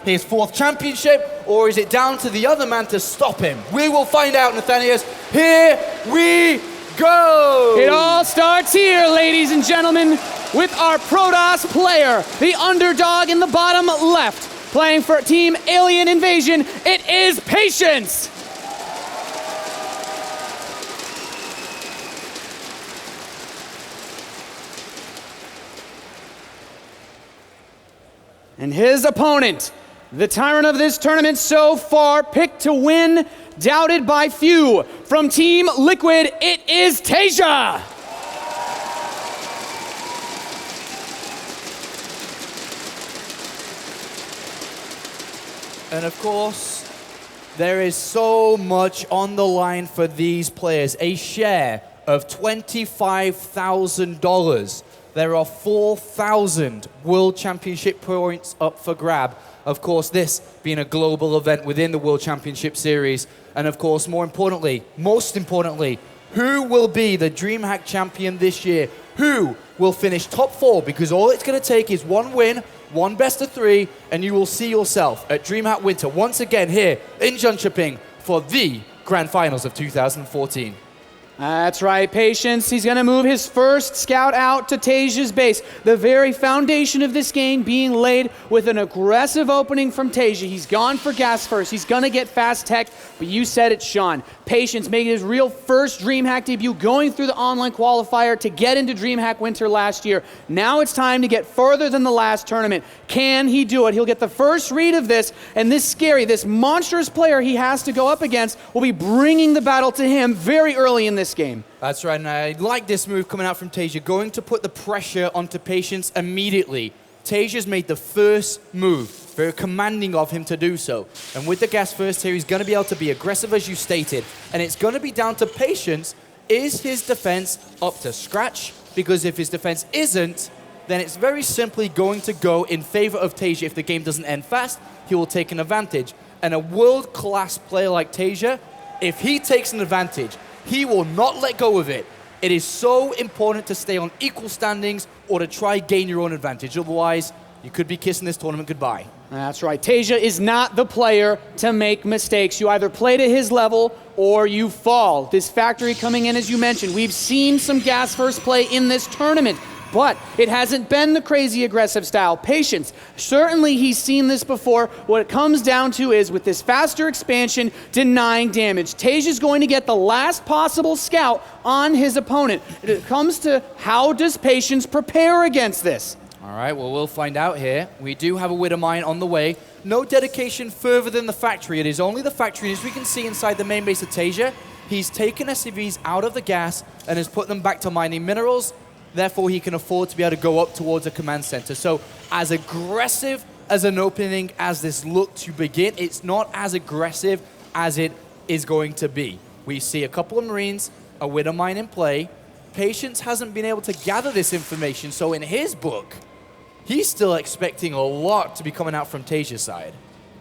his 4th championship, or is it down to the other man to stop him? We will find out, Nathanius. Here we go! It all starts here, ladies and gentlemen, with our Protoss player, the underdog in the bottom left. Playing for Team Alien Invasion, it is Patience! And his opponent, the tyrant of this tournament so far, picked to win, doubted by few. From Team Liquid, it is TaeJa! And of course, there is so much on the line for these players. A share of $25,000. There are 4,000 World Championship points up for grab. Of course, this being a global event within the World Championship Series. And of course, most importantly, who will be the DreamHack champion this year? Who will finish top 4? Because all it's going to take is one win, one best of 3, and you will see yourself at DreamHack Winter once again here in Jönköping for the Grand Finals of 2014. That's right, Patience. He's going to move his first scout out to TaeJa's base. The very foundation of this game being laid with an aggressive opening from TaeJa. He's gone for gas first. He's going to get fast tech, but you said it, Sean. Patience making his real first DreamHack debut, going through the online qualifier to get into DreamHack Winter last year. Now it's time to get further than the last tournament. Can he do it? He'll get the first read of this, and this monstrous player he has to go up against will be bringing the battle to him very early in this game. That's right, and I like this move coming out from TaeJa, going to put the pressure onto Patience immediately. TaeJa's made the first move, very commanding of him to do so. And with the gas first here, he's going to be able to be aggressive as you stated, and it's going to be down to Patience. Is his defense up to scratch? Because if his defense isn't, then it's very simply going to go in favor of TaeJa. If the game doesn't end fast, he will take an advantage. And a world-class player like TaeJa, if he takes an advantage, he will not let go of it. It is so important to stay on equal standings or to try gain your own advantage. Otherwise, you could be kissing this tournament goodbye. That's right. TaeJa is not the player to make mistakes. You either play to his level or you fall. This factory coming in, as you mentioned, we've seen some gas first play in this tournament, but it hasn't been the crazy aggressive style. Patience, certainly he's seen this before. What it comes down to is with this faster expansion, denying damage. TaeJa's going to get the last possible scout on his opponent. It comes to how does Patience prepare against this? All right, well, we'll find out here. We do have a Widow Mine on the way. No dedication further than the factory. It is only the factory. As we can see inside the main base of TaeJa, he's taken SCVs out of the gas and has put them back to mining minerals. Therefore, he can afford to be able to go up towards a command center. So as aggressive as an opening as this looked to begin, it's not as aggressive as it is going to be. We see a couple of Marines, a Widow Mine in play. Patience hasn't been able to gather this information, so in his book, he's still expecting a lot to be coming out from TaeJa's side.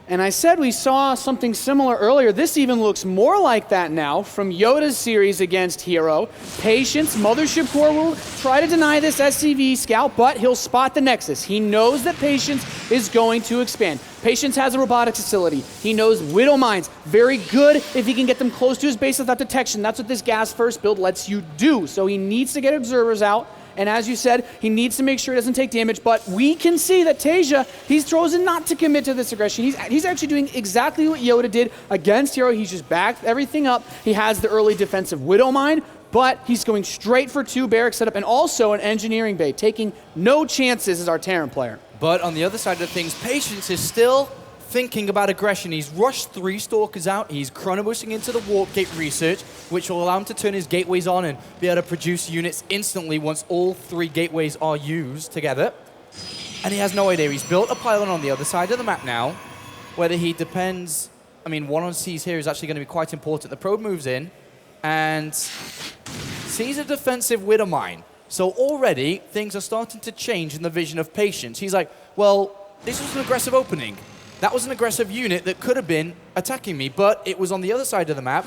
And I said we saw something similar earlier. This even looks more like that now from Yoda's series against Hero. Patience, Mothership Core will try to deny this SCV scout, but he'll spot the Nexus. He knows that Patience is going to expand. Patience has a robotics facility. He knows Widow Mines. Very good if he can get them close to his base without detection. That's what this gas first build lets you do. So he needs to get observers out. And as you said, he needs to make sure he doesn't take damage, but we can see that TaeJa, he's chosen not to commit to this aggression. He's actually doing exactly what Yoda did against Hero. He's just backed everything up. He has the early defensive Widow Mine, but he's going straight for 2 barracks setup and also an engineering bay, taking no chances as our Terran player. But on the other side of things, Patience is still thinking about aggression. He's rushed 3 Stalkers out. He's chrono boosting into the warp gate research, which will allow him to turn his gateways on and be able to produce units instantly once all 3 gateways are used together. And he has no idea. He's built a pylon on the other side of the map now. Whether he depends, I mean, 1 on C's here is actually going to be quite important. The probe moves in and sees a defensive Widow Mine. So already things are starting to change in the vision of Patience. He's like, well, this was an aggressive opening. That was an aggressive unit that could have been attacking me, but it was on the other side of the map.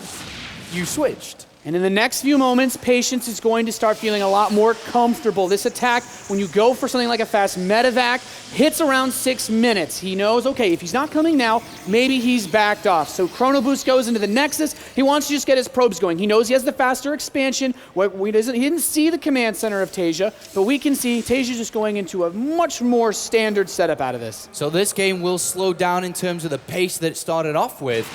You switched. And in the next few moments, Patience is going to start feeling a lot more comfortable. This attack, when you go for something like a fast medevac, hits around 6 minutes. He knows, okay, if he's not coming now, maybe he's backed off. So Chrono Boost goes into the Nexus. He wants to just get his probes going. He knows he has the faster expansion. He didn't see the command center of TaeJa, but we can see TaeJa just going into a much more standard setup out of this. So this game will slow down in terms of the pace that it started off with.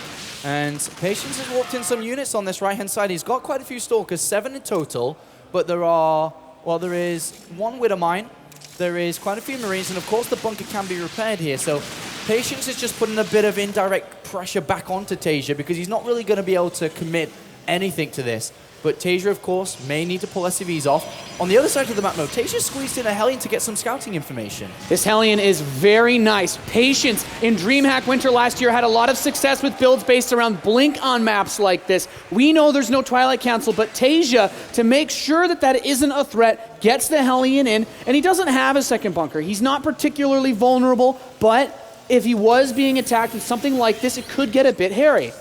And Patience has walked in some units on this right-hand side. He's got quite a few Stalkers, 7 in total, but there is 1 Widow Mine, there is quite a few Marines, and of course the bunker can be repaired here. So Patience is just putting a bit of indirect pressure back onto TaeJa because he's not really going to be able to commit anything to this. But TaeJa, of course, may need to pull SCVs off. On the other side of the map, though, TaeJa squeezed in a Hellion to get some scouting information. This Hellion is very nice. Patience in DreamHack Winter last year had a lot of success with builds based around Blink on maps like this. We know there's no Twilight Council, but TaeJa, to make sure that that isn't a threat, gets the Hellion in, and he doesn't have a second bunker. He's not particularly vulnerable, but if he was being attacked with something like this, it could get a bit hairy.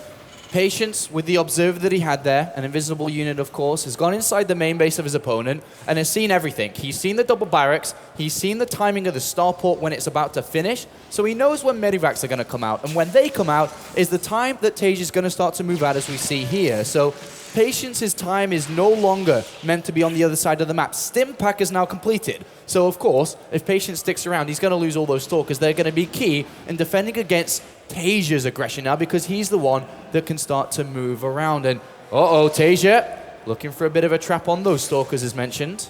Patience, with the Observer that he had there, an invisible unit, of course, has gone inside the main base of his opponent and has seen everything. He's seen the double barracks, he's seen the timing of the starport when it's about to finish, so he knows when medivacs are going to come out, and when they come out is the time that TaeJa is going to start to move out, as we see here. So Patience's time is no longer meant to be on the other side of the map. Stim pack is now completed. So, of course, if Patience sticks around, he's going to lose all those Stalkers. They're going to be key in defending against TaeJa's aggression now because he's the one that can start to move around. And, TaeJa looking for a bit of a trap on those Stalkers, as mentioned.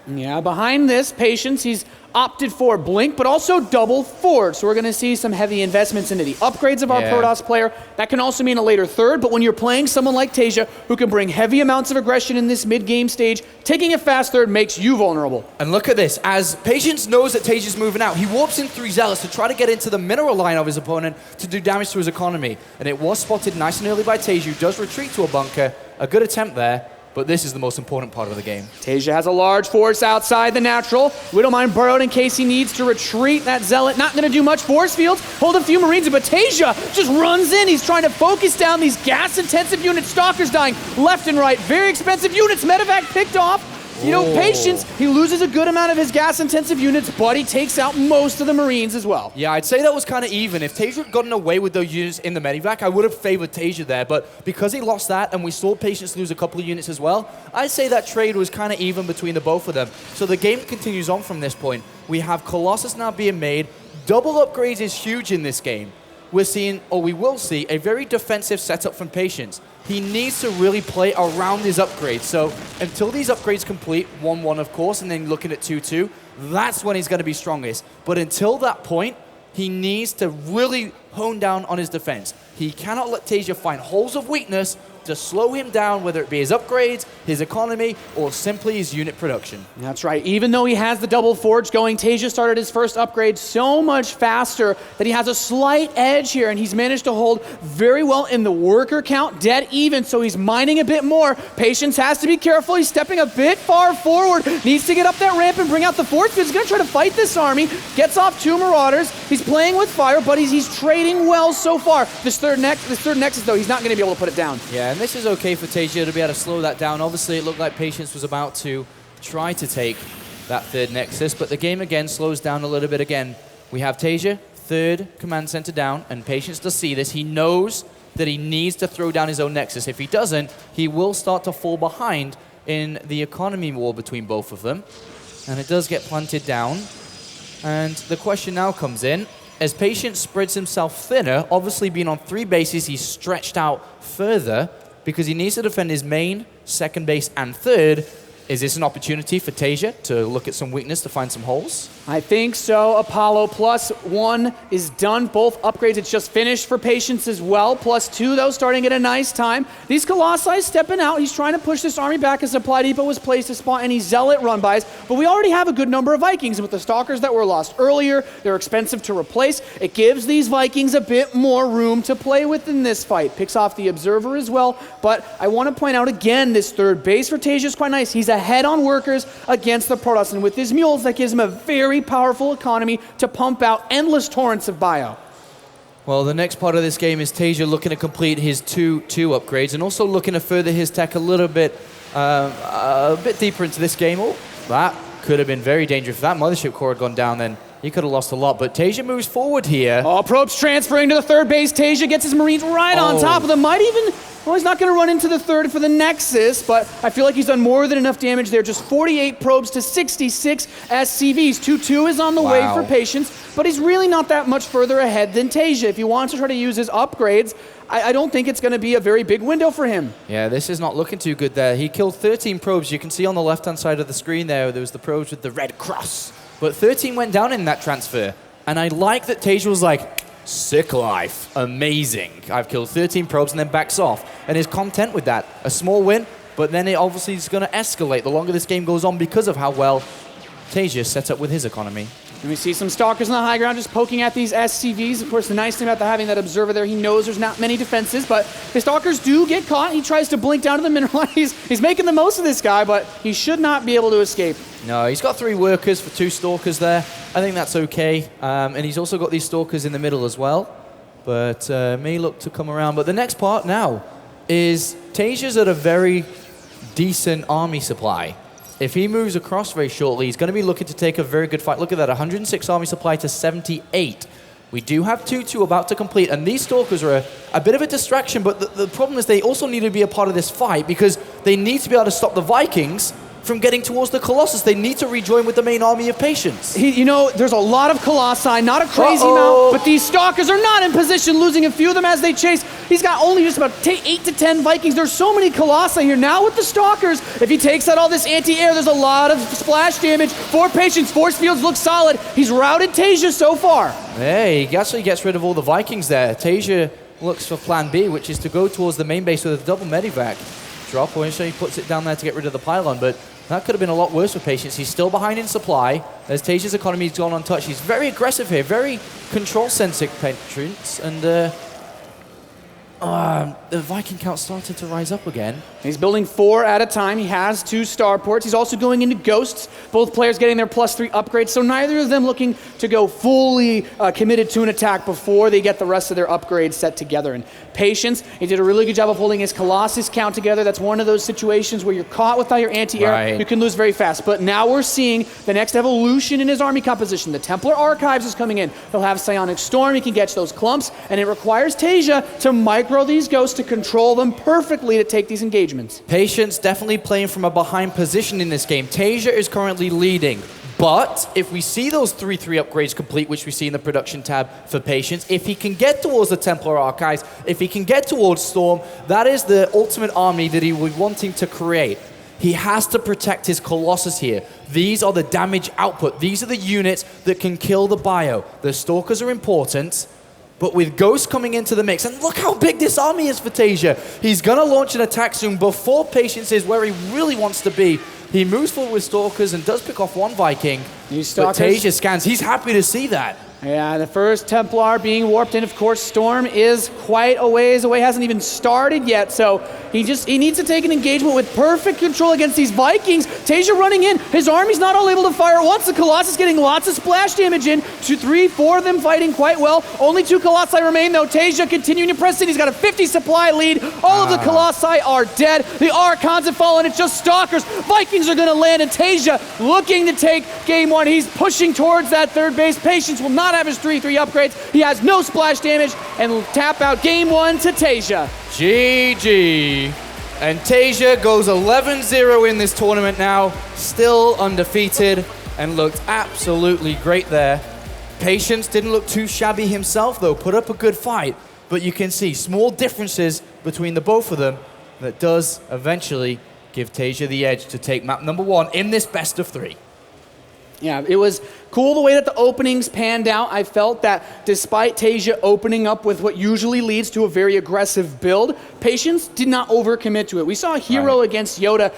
Yeah, behind this, Patience, he's opted for Blink, but also double Forge. So we're going to see some heavy investments into the upgrades of our Protoss player. That can also mean a later third, but when you're playing someone like TaeJa, who can bring heavy amounts of aggression in this mid-game stage, taking a fast third makes you vulnerable. And look at this. As Patience knows that TaeJa's moving out, he warps in 3 Zealots to try to get into the mineral line of his opponent to do damage to his economy. And it was spotted nice and early by TaeJa, who does retreat to a bunker. A good attempt there. But this is the most important part of the game. TaeJa has a large force outside the natural. Widowmine burrowed in case he needs to retreat. That Zealot not going to do much. Force fields, hold a few Marines, but TaeJa just runs in. He's trying to focus down these gas-intensive units. Stalkers dying left and right. Very expensive units. Medevac picked off. You know, Patience, he loses a good amount of his gas-intensive units, but he takes out most of the Marines as well. Yeah, I'd say that was kind of even. If TaeJa had gotten away with those units in the Medivac, I would have favored TaeJa there, but because he lost that and we saw Patience lose a couple of units as well, I'd say that trade was kind of even between the both of them. So the game continues on from this point. We have Colossus now being made. Double upgrades is huge in this game. We're seeing, or we will see, a very defensive setup from Patience. He needs to really play around his upgrades. So until these upgrades complete, 1-1 of course, and then looking at 2-2, that's when he's going to be strongest. But until that point, he needs to really hone down on his defense. He cannot let TaeJa find holes of weakness to slow him down, whether it be his upgrades, his economy, or simply his unit production. That's right. Even though he has the double forge going, TaeJa started his first upgrade so much faster that he has a slight edge here, and he's managed to hold very well in the worker count, dead even, so he's mining a bit more. Patience has to be careful. He's stepping a bit far forward, needs to get up that ramp and bring out the forge field. He's going to try to fight this army, gets off 2 Marauders. He's playing with fire, but he's trading well so far. This third Nexus, though, he's not going to be able to put it down. Yeah, and this is okay for TaeJa to be able to slow that down. Obviously, it looked like Patience was about to try to take that third Nexus, but the game again slows down a little bit again. We have TaeJa, third command center down, and Patience does see this. He knows that he needs to throw down his own Nexus. If he doesn't, he will start to fall behind in the economy war between both of them. And it does get planted down. And the question now comes in. As Patience spreads himself thinner, obviously being on 3 bases, he's stretched out further because he needs to defend his main, second base, and third. Is this an opportunity for TaeJa to look at some weakness to find some holes? I think so. Apollo +1 is done. Both upgrades, it's just finished for Patience as well. +2, though, starting at a nice time. These Colossi stepping out. He's trying to push this army back. A supply depot was placed to spot any Zealot run-bys, but we already have a good number of Vikings. And with the Stalkers that were lost earlier, they're expensive to replace. It gives these Vikings a bit more room to play with in this fight. Picks off the Observer as well, but I want to point out again, this third base for TaeJa is quite nice. He's ahead on workers against the Protoss, and with his mules, that gives him a very powerful economy to pump out endless torrents of bio. Well, the next part of this game is TaeJa looking to complete his 2 upgrades and also looking to further his tech a bit deeper into this game. Oh, that could have been very dangerous. If that mothership core had gone down, then he could have lost a lot. But TaeJa moves forward here. Oh, probes transferring to the third base. TaeJa gets his Marines right on top of them. Might even... Well, he's not going to run into the third for the Nexus, but I feel like he's done more than enough damage there. Just 48 probes to 66 SCVs. 2-2 is on the way for Patience, but he's really not that much further ahead than TaeJa. If he wants to try to use his upgrades, I don't think it's going to be a very big window for him. Yeah, this is not looking too good there. He killed 13 probes. You can see on the left-hand side of the screen there was the probes with the red cross. But 13 went down in that transfer. And I like that TaeJa was like, sick life, amazing. I've killed 13 probes and then backs off. And is content with that. A small win, but then it obviously is going to escalate the longer this game goes on because of how well TaeJa set up with his economy. And we see some Stalkers on the high ground just poking at these SCVs. Of course, the nice thing about having that observer there, he knows there's not many defenses, but the Stalkers do get caught. He tries to blink down to the mineral. He's making the most of this guy, but he should not be able to escape. No, he's got 3 workers for 2 Stalkers there. I think that's okay. And he's also got these Stalkers in the middle as well. But may look to come around. But the next part now is TaeJa's at a very decent army supply. If he moves across very shortly, he's going to be looking to take a very good fight. Look at that, 106 army supply to 78. We do have 2-2 about to complete, and these Stalkers are a bit of a distraction, but the problem is they also need to be a part of this fight because they need to be able to stop the Vikings from getting towards the Colossus. They need to rejoin with the main army of Patience. You know, there's a lot of Colossi, not a crazy amount, but these Stalkers are not in position, losing a few of them as they chase. He's got only just about 8 to 10 Vikings. There's so many Colossi here. Now with the Stalkers, if he takes out all this anti-air, there's a lot of splash damage for Patience. Force fields look solid. He's routed TaeJa so far. Hey, he actually gets rid of all the Vikings there. TaeJa looks for plan B, which is to go towards the main base with a double medivac drop, or so he puts it down there to get rid of the pylon, but that could have been a lot worse for Patience. He's still behind in supply. As TaeJa's economy's gone untouched, he's very aggressive here, very control-centric Patience, and the Viking count started to rise up again. He's building 4 at a time. He has 2 starports. He's also going into Ghosts. Both players getting their +3 upgrades, so neither of them looking to go fully committed to an attack before they get the rest of their upgrades set together. And Patience, he did a really good job of holding his Colossus count together. That's one of those situations where you're caught without your anti-air. You can lose very fast. But now we're seeing the next evolution in his army composition. The Templar Archives is coming in. He'll have Psionic Storm. He can get those clumps, and it requires TaeJa to micro these Ghosts to control them perfectly to take these engagements. Patience definitely playing from a behind position in this game. TaeJa is currently leading, but if we see those 3-3 upgrades complete, which we see in the production tab for Patience, if he can get towards the Templar Archives, if he can get towards Storm, that is the ultimate army that he was wanting to create. He has to protect his Colossus here. These are the damage output. These are the units that can kill the bio. The Stalkers are important, but with Ghost coming into the mix, and look how big this army is for TaeJa. He's going to launch an attack soon before Patience is where he really wants to be. He moves forward with Stalkers and does pick off 1 Viking, but TaeJa scans. He's happy to see that. Yeah, the first Templar being warped in. Of course, Storm is quite a ways away, hasn't even started yet, so he needs to take an engagement with perfect control against these Vikings. TaeJa running in. His army's not all able to fire at once. The Colossus getting lots of splash damage in. 2, 3, 4 of them fighting quite well. Only 2 Colossi remain, though. TaeJa continuing to press in. He's got a 50 supply lead. All of the Colossi are dead. The Archons have fallen. It's just Stalkers. Vikings are going to land, and TaeJa looking to take game 1. He's pushing towards that third base. Patience will not have his 3-3 upgrades. He has no splash damage, and will tap out game 1 to TaeJa. GG. And TaeJa goes 11-0 in this tournament now, still undefeated, and looked absolutely great there. Patience didn't look too shabby himself, though, put up a good fight, but you can see small differences between the both of them that does eventually give TaeJa the edge to take map number 1 in this best of 3. Yeah, it was cool the way that the openings panned out. I felt that despite TaeJa opening up with what usually leads to a very aggressive build, Patience did not overcommit to it. We saw a hero against Yoda,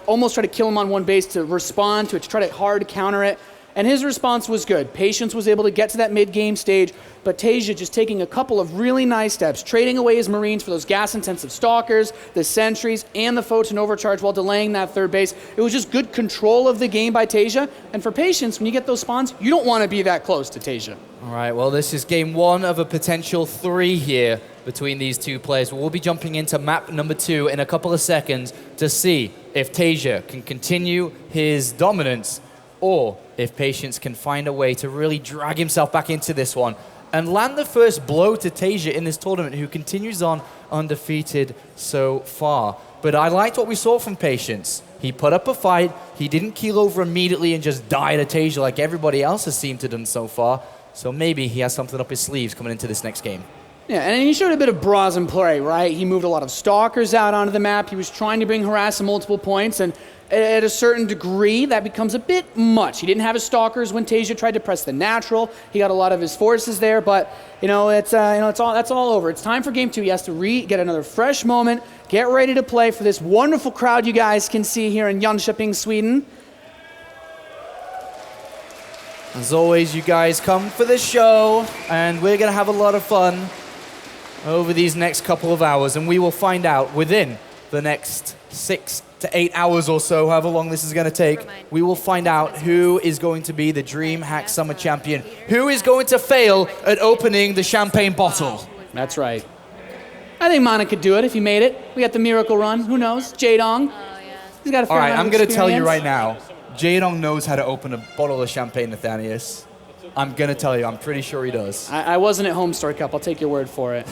almost try to kill him on 1 base to respond to it, to try to hard counter it. and his response was good. Patience was able to get to that mid-game stage, but TaeJa just taking a couple of really nice steps, trading away his Marines for those gas-intensive Stalkers, the Sentries, and the Photon Overcharge while delaying that third base. It was just good control of the game by TaeJa, and for Patience, when you get those spawns, you don't want to be that close to TaeJa. All right, well, this is game 1 of a potential 3 here between these two players. We'll be jumping into map number 2 in a couple of seconds to see if TaeJa can continue his dominance or if Patience can find a way to really drag himself back into this one and land the first blow to TaeJa in this tournament, who continues on undefeated so far. But I liked what we saw from Patience. He put up a fight, he didn't keel over immediately and just die to TaeJa like everybody else has seemed to do so far. So maybe he has something up his sleeves coming into this next game. Yeah, and he showed a bit of brazen play, right? He moved a lot of Stalkers out onto the map. He was trying to bring harass at multiple points, and at a certain degree, that becomes a bit much. He didn't have his Stalkers when TaeJa tried to press the natural. He got a lot of his forces there, but that's all over. It's time for game 2. He has to get another fresh moment, get ready to play for this wonderful crowd you guys can see here in Jönköping, Sweden. As always, you guys come for the show, and we're going to have a lot of fun over these next couple of hours, and we will find out within the next 6 to 8 hours or so, however long this is going to take, we will find out who is going to be the DreamHack Summer Champion, who is going to fail at opening the champagne bottle. That's right. I think Mana could do it if he made it. We got the Miracle Run. Who knows? Jaedong. He's got a fair All right, amount I'm of going to tell you experience. right now, Jaedong knows how to open a bottle of champagne, Nathanius. I'm going to tell you, I'm pretty sure he does. I wasn't at Home Story Cup. I'll take your word for it.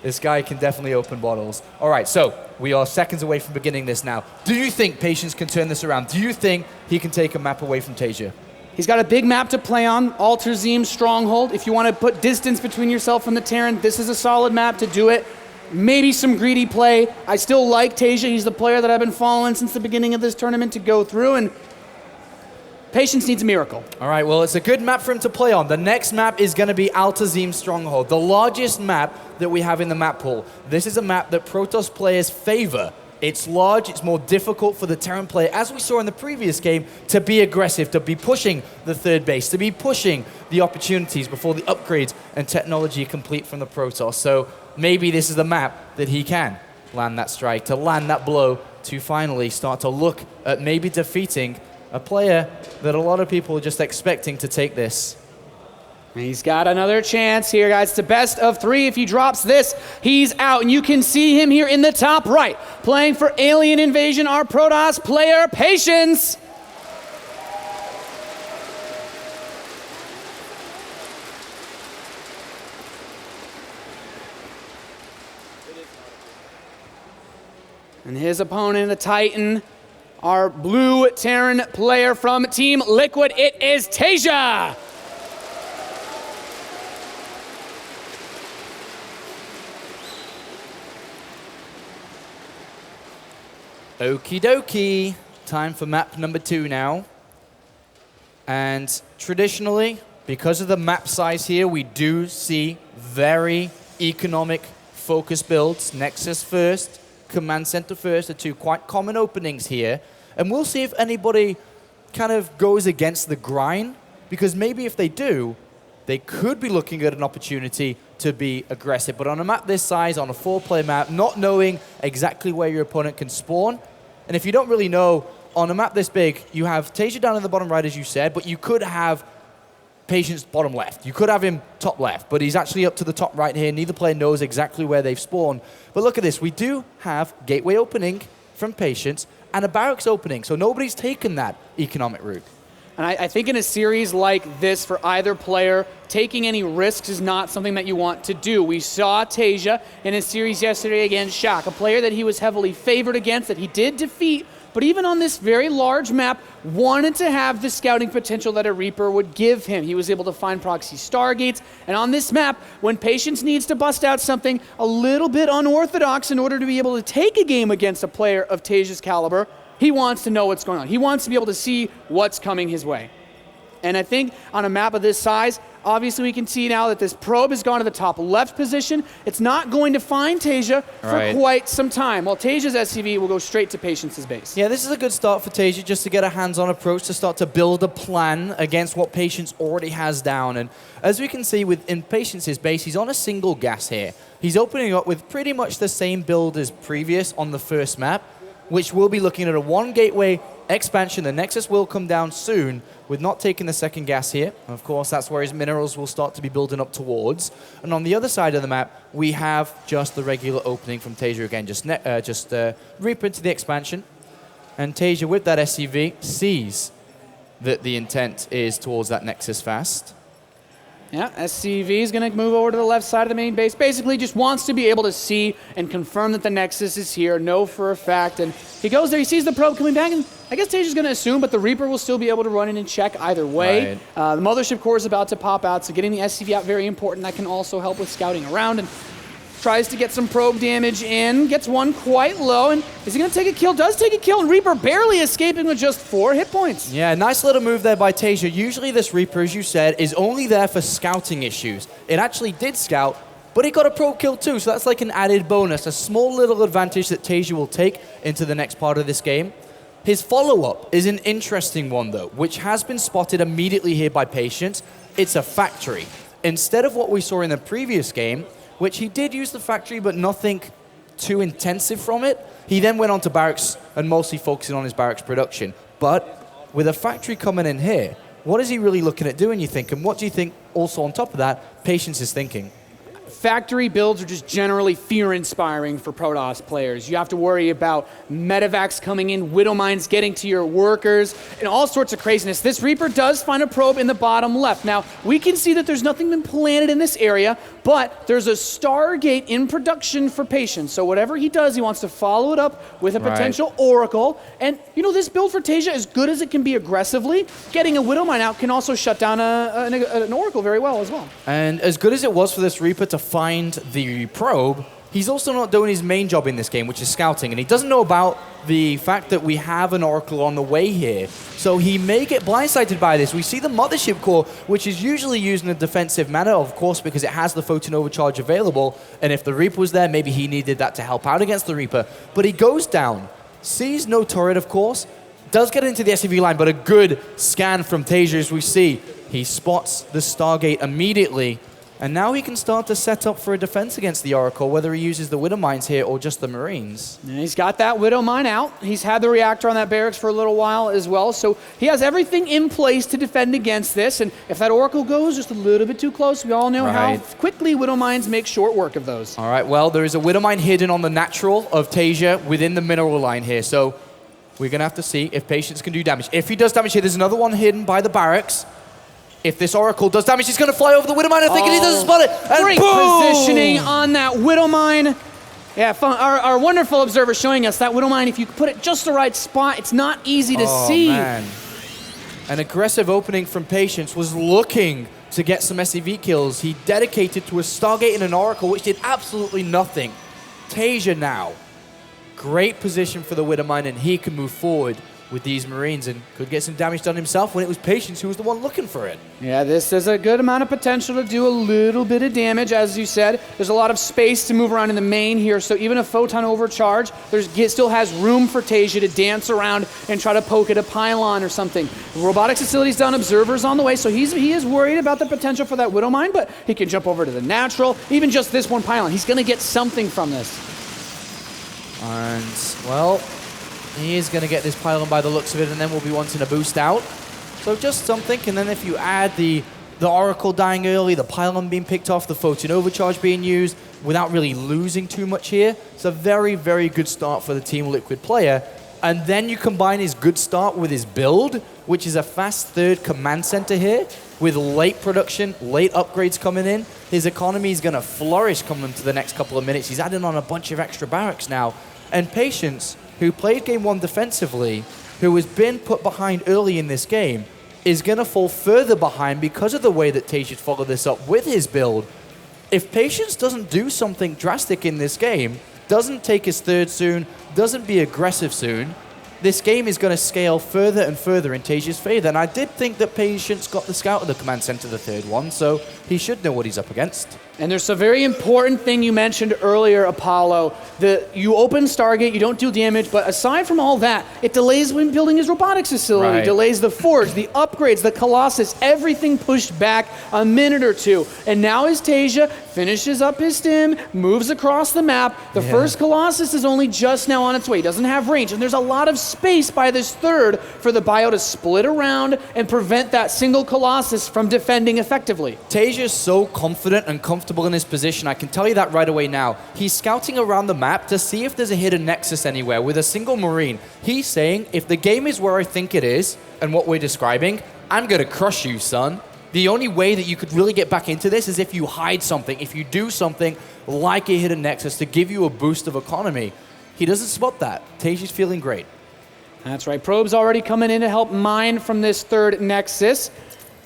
This guy can definitely open bottles. All right, so we are seconds away from beginning this now. Do you think Patience can turn this around? Do you think he can take a map away from TaeJa? He's got a big map to play on, Alterzim Stronghold. If you want to put distance between yourself and the Terran, this is a solid map to do it. Maybe some greedy play. I still like TaeJa. He's the player that I've been following since the beginning of this tournament to go through, and Patience needs a miracle. All right, well, it's a good map for him to play on. The next map is going to be Altazim Stronghold, the largest map that we have in the map pool. This is a map that Protoss players favor. It's large, it's more difficult for the Terran player, as we saw in the previous game, to be aggressive, to be pushing the third base, to be pushing the opportunities before the upgrades and technology complete from the Protoss. So maybe this is the map that he can land that strike, to land that blow, to finally start to look at maybe defeating a player that a lot of people are just expecting to take this. And he's got another chance here, guys. It's a best of 3. If he drops this, he's out. And you can see him here in the top right, playing for Alien Invasion, our Protoss player, Patience. And his opponent, the Titan, our blue Terran player from Team Liquid, it is TaeJa. Okie dokie. Time for map number 2 now. And traditionally, because of the map size here, we do see very economic focus builds. Nexus first, Command Center first, are 2 quite common openings here. And we'll see if anybody kind of goes against the grind, because maybe if they do, they could be looking at an opportunity to be aggressive. But on a map this size, on a 4-player map, not knowing exactly where your opponent can spawn, and if you don't really know, on a map this big, you have TaeJa down in the bottom right, as you said, but you could have Patience bottom left. You could have him top left, but he's actually up to the top right here. Neither player knows exactly where they've spawned. But look at this. We do have gateway opening from Patience and a barracks opening, so nobody's taken that economic route. And I think in a series like this, for either player, taking any risks is not something that you want to do. We saw TaeJa in a series yesterday against Shaq, a player that he was heavily favored against, that he did defeat, but even on this very large map, wanted to have the scouting potential that a Reaper would give him. He was able to find proxy Stargates, and on this map, when Patience needs to bust out something a little bit unorthodox in order to be able to take a game against a player of TaeJa's caliber, he wants to know what's going on. He wants to be able to see what's coming his way. And I think on a map of this size, obviously we can see now that this probe has gone to the top left position. It's not going to find TaeJa for quite some time. Well, TaeJa's SCV will go straight to Patience's base. Yeah, this is a good start for TaeJa just to get a hands-on approach to start to build a plan against what Patience already has down. And as we can see within Patience's base, he's on a single gas here. He's opening up with pretty much the same build as previous on the first map, which will be looking at a one gateway expansion. The Nexus will come down soon with not taking the second gas here. Of course, that's where his minerals will start to be building up towards. And on the other side of the map, we have just the regular opening from TaeJa again, just Reaper into the expansion. And TaeJa with that SCV sees that the intent is towards that Nexus fast. Yeah, SCV is going to move over to the left side of the main base. Basically just wants to be able to see and confirm that the Nexus is here, know for a fact. And he goes there, he sees the probe coming back, and I guess TaeJa's going to assume, but the Reaper will still be able to run in and check either way. The Mothership Core is about to pop out, so getting the SCV out, very important. That can also help with scouting around. And tries to get some probe damage in, gets one quite low, and is he going to take a kill? Does take a kill, and Reaper barely escaping with just 4 hit points. Yeah, nice little move there by TaeJa. Usually this Reaper, as you said, is only there for scouting issues. It actually did scout, but he got a probe kill too, so that's like an added bonus, a small little advantage that TaeJa will take into the next part of this game. His follow-up is an interesting one, though, which has been spotted immediately here by Patience. It's a factory. Instead of what we saw in the previous game, which he did use the factory, but nothing too intensive from it. He then went on to barracks and mostly focusing on his barracks production. But with a factory coming in here, what is he really looking at doing, you think? And what do you think also on top of that, Patience is thinking? Factory builds are just generally fear-inspiring for Protoss players. You have to worry about medevacs coming in, widow mines getting to your workers, and all sorts of craziness. This Reaper does find a probe in the bottom left. Now, we can see that there's nothing been planted in this area, but there's a Stargate in production for Patience. So whatever he does, he wants to follow it up with a potential Oracle. And, you know, this build for TaeJa, as good as it can be aggressively, getting a widow mine out can also shut down an Oracle very well as well. And as good as it was for this Reaper to find the probe, he's also not doing his main job in this game, which is scouting. And he doesn't know about the fact that we have an Oracle on the way here. So he may get blindsided by this. We see the Mothership Core, which is usually used in a defensive manner, of course, because it has the photon overcharge available. And if the Reaper was there, maybe he needed that to help out against the Reaper. But he goes down, sees no turret, of course, does get into the SCV line, but a good scan from TaeJa, as we see. He spots the Stargate immediately. And now he can start to set up for a defense against the Oracle, whether he uses the Widow Mines here or just the Marines. And he's got that Widow Mine out. He's had the reactor on that barracks for a little while as well, so he has everything in place to defend against this. And if that Oracle goes just a little bit too close, we all know how quickly Widow Mines make short work of those. All right, well, there is a Widow Mine hidden on the natural of TaeJa within the mineral line here, so we're going to have to see if Patience can do damage. If he does damage here, there's another one hidden by the barracks. If this Oracle does damage, he's going to fly over the Widow Mine. I think he doesn't spot it. And great positioning on that Widow Mine. Yeah, our wonderful observer showing us that Widow Mine, if you put it just the right spot, it's not easy to see. Man. An aggressive opening from Patience, was looking to get some SCV kills. He dedicated to a Stargate and an Oracle, which did absolutely nothing. TaeJa now. Great position for the Widow Mine, and he can move forward with these Marines and could get some damage done himself when it was Patience who was the one looking for it. Yeah, this is a good amount of potential to do a little bit of damage. As you said, there's a lot of space to move around in the main here, so even a photon overcharge, still has room for TaeJa to dance around and try to poke at a pylon or something. The robotics facility's done, observers on the way, so he is worried about the potential for that Widow Mine, but he can jump over to the natural, even just this one pylon. He's going to get something from this. And, well, he is going to get this pylon by the looks of it, and then we'll be wanting a boost out. So just something, and then if you add the Oracle dying early, the pylon being picked off, the photon overcharge being used, without really losing too much here, it's a very, very good start for the Team Liquid player. And then you combine his good start with his build, which is a fast third command center here, with late production, late upgrades coming in. His economy is going to flourish coming into the next couple of minutes. He's adding on a bunch of extra barracks now. And Patience, who played game one defensively, who has been put behind early in this game, is going to fall further behind because of the way that TaeJa followed this up with his build. If Patience doesn't do something drastic in this game, doesn't take his third soon, doesn't be aggressive soon, this game is going to scale further and further in TaeJa's favor. And I did think that Patience got the scout of the command center, the third one, so he should know what he's up against. And there's a very important thing you mentioned earlier, Apollo. You open Stargate, you don't deal damage, but aside from all that, it delays when building his robotics facility, Right. delays the Forge, the upgrades, the Colossus, everything pushed back a minute or two. And now as TaeJa finishes up his stim, moves across the map, the first Colossus is only just now on its way. He doesn't have range, and there's a lot of space by this third for the bio to split around and prevent that single Colossus from defending effectively. TaeJa is so confident and comfortable in his position. I can tell you that right away now. He's scouting around the map to see if there's a hidden nexus anywhere with a single Marine. He's saying, if the game is where I think it is and what we're describing, I'm going to crush you, son. The only way that you could really get back into this is if you hide something, if you do something like a hidden nexus to give you a boost of economy. He doesn't spot that. TaeJa's feeling great. That's right. Probe's already coming in to help mine from this third Nexus.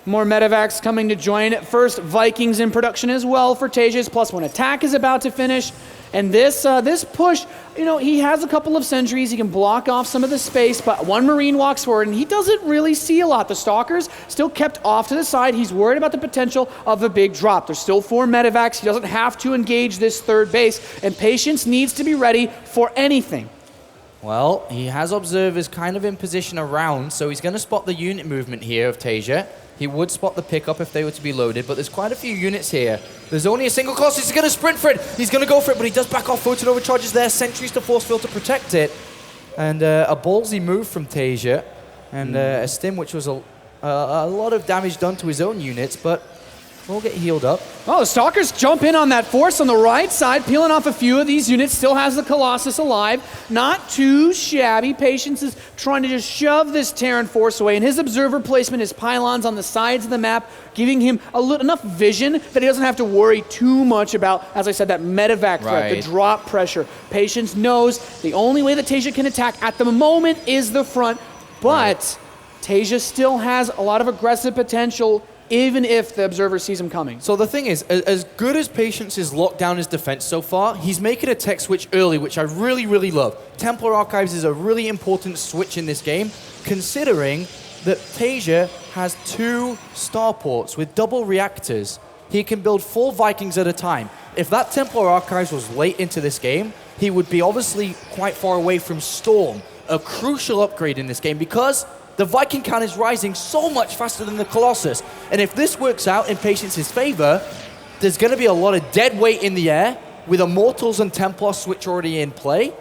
More medevacs coming to join. First, Vikings in production as well for TaeJa's +1 attack is about to finish. And this push, he has a couple of sentries. He can block off some of the space, but one Marine walks forward, and he doesn't really see a lot. The Stalkers still kept off to the side. He's worried about the potential of a big drop. There's still 4 medevacs. He doesn't have to engage this third base, and Patience needs to be ready for anything. Well, he has observers kind of in position around, so he's going to spot the unit movement here of TaeJa. He would spot the pickup if they were to be loaded, but there's quite a few units here. There's only a single Colossus. He's going to sprint for it. He's going to go for it, but he does back off. Photon overcharges there. Sentries to force field to protect it. And a ballsy move from TaeJa. And a stim, which was a lot of damage done to his own units, but we'll get healed up. Oh, the Stalkers jump in on that force on the right side, peeling off a few of these units. Still has the Colossus alive. Not too shabby. Patience is trying to just shove this Terran force away, and his observer placement, his pylons on the sides of the map, giving him enough vision that he doesn't have to worry too much about, as I said, that medevac threat, the drop pressure. Patience knows the only way that TaeJa can attack at the moment is the front, but TaeJa still has a lot of aggressive potential even if the observer sees him coming. So the thing is, as good as Patience has locked down his defense so far, he's making a tech switch early, which I really, really love. Templar Archives is a really important switch in this game, considering that TaeJa has 2 starports with double reactors. He can build 4 Vikings at a time. If that Templar Archives was late into this game, he would be obviously quite far away from Storm, a crucial upgrade in this game, because the Viking count is rising so much faster than the Colossus. And if this works out in Patience's favor, there's going to be a lot of dead weight in the air with Immortals and Templar switch already in play.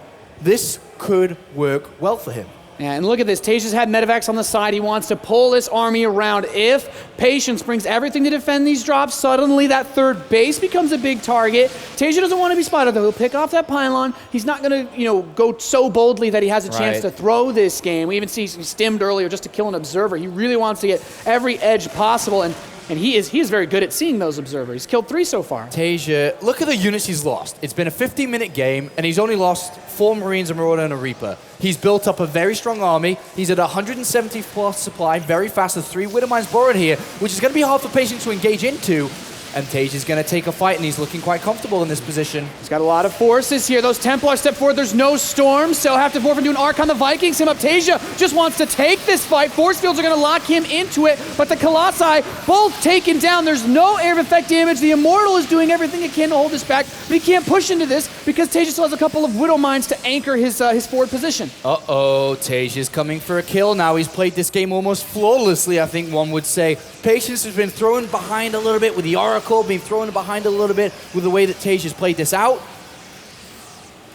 This could work well for him. Yeah, and look at this. TaeJa's had medevacs on the side. He wants to pull this army around. If Patience brings everything to defend these drops, suddenly that third base becomes a big target. TaeJa doesn't want to be spotted, though. He'll pick off that pylon. He's not going to, go so boldly that he has a chance to throw this game. We even see he stimmed earlier just to kill an observer. He really wants to get every edge possible, and he is very good at seeing those observers. He's killed 3 so far. TaeJa, look at the units he's lost. It's been a 50-minute game, and he's only lost 4 Marines, a Marauder, and a Reaper. He's built up a very strong army. He's at 170 plus supply, very fast. There's 3 Widowmines borrowed here, which is going to be hard for Patience to engage into. And TaeJa's going to take a fight, and he's looking quite comfortable in this position. He's got a lot of forces here. Those Templars step forward. There's no storm, so have to forfeit do an arc on the Vikings. Him up. TaeJa just wants to take this fight. Force fields are going to lock him into it, but the Colossi both taken down. There's no air effect damage. The Immortal is doing everything it can to hold this back, but he can't push into this because TaeJa still has a couple of Widow Mines to anchor his forward position. Uh-oh, TaeJa's coming for a kill now. He's played this game almost flawlessly, I think one would say. Patience has been thrown behind a little bit with the Oracle, been thrown behind a little bit with the way that TaeJa's played this out.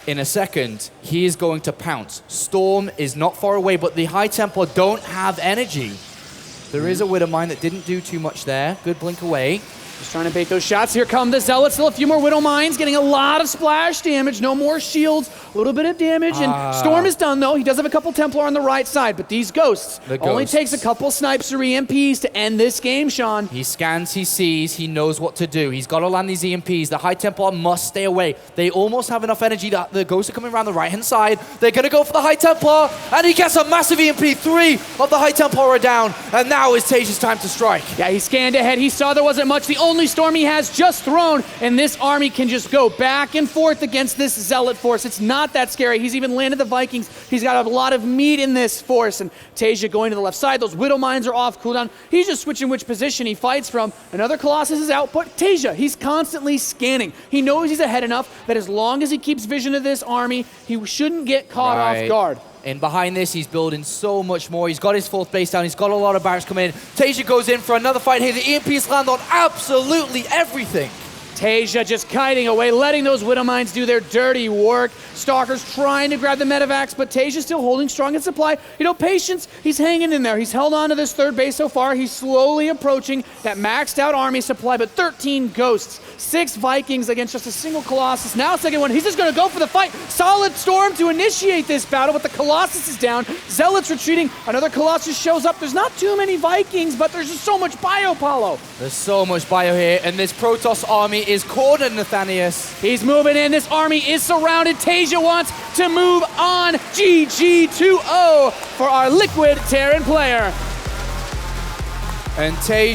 In a second, he is going to pounce. Storm is not far away, but the High Templar don't have energy. There is a Widowmine that didn't do too much there. Good blink away. Just trying to bait those shots. Here come the Zealots. Still a few more Widow Mines, getting a lot of splash damage. No more shields. A little bit of damage. And Storm is done, though. He does have a couple Templar on the right side, but these Ghosts only takes a couple Snipes or EMPs to end this game, Sean. He scans, he sees, he knows what to do. He's got to land these EMPs. The High Templar must stay away. They almost have enough energy that the Ghosts are coming around the right-hand side. They're going to go for the High Templar, and he gets a massive EMP. 3 of the High Templar are down, and now is TaeJa's time to strike. Yeah, he scanned ahead. He saw there wasn't much. The only storm he has just thrown, and this army can just go back and forth against this Zealot force. It's not that scary. He's even landed the Vikings. He's got a lot of meat in this force, and TaeJa going to the left side. Those Widow Mines are off cooldown. He's just switching which position he fights from. Another Colossus is out, but TaeJa, he's constantly scanning. He knows he's ahead enough that as long as he keeps vision of this army, he shouldn't get caught off guard. And behind this, he's building so much more. He's got his fourth base down. He's got a lot of barracks coming in. TaeJa goes in for another fight here. The EMPs land on absolutely everything. TaeJa just kiting away, letting those Widow Mines do their dirty work. Stalker's trying to grab the medevacs, but TaeJa's still holding strong in supply. You know, Patience, he's hanging in there. He's held on to this third base so far. He's slowly approaching that maxed out army supply, but 13 Ghosts, 6 Vikings against just a single Colossus. Now second one, he's just gonna go for the fight. Solid Storm to initiate this battle, but the Colossus is down. Zealot's retreating. Another Colossus shows up. There's not too many Vikings, but there's just so much bio, Paulo. There's so much bio here, and this Protoss army is cornered, Nathanius. He's moving in. This army is surrounded. TaeJa wants to move on. GG 2-0 for our Liquid Terran player. And TaeJa